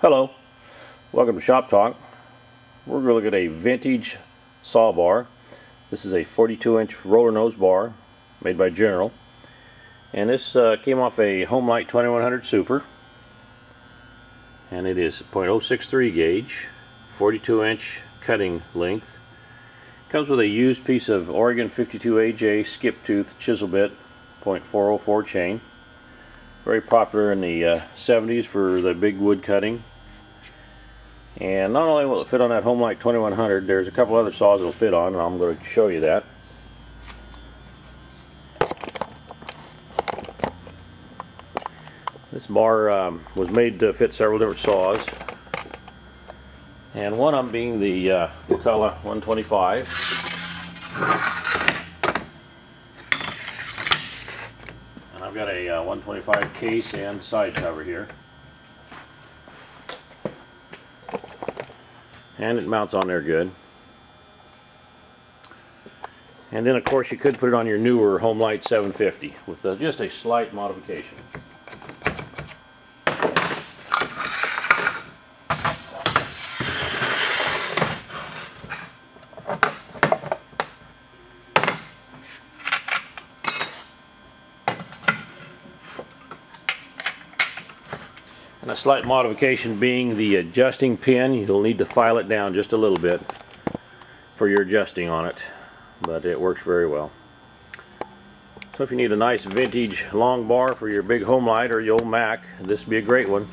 Hello, welcome to Shop Talk. We're going to look at a vintage saw bar. This is a 42-inch roller nose bar made by General, and this came off a Homelite 2100 Super, and it is 0.063 gauge, 42-inch cutting length. Comes with a used piece of Oregon 52 AJ skip tooth chisel bit, 0.404 chain. Very popular in the 70s for the big wood cutting. And not only will it fit on that Homelite 2100, there's a couple other saws it'll fit on, and I'm going to show you that. This bar was made to fit several different saws, and one of them being the McCullough 125. And I've got a 125 case and side cover here. And it mounts on there good. And then of course you could put it on your newer Homelite 750 with just a slight modification. And a slight modification being the adjusting pin. You'll need to file it down just a little bit for your adjusting on it, but it works very well. So if you need a nice vintage long bar for your big Homelite or your old Mac, this would be a great one.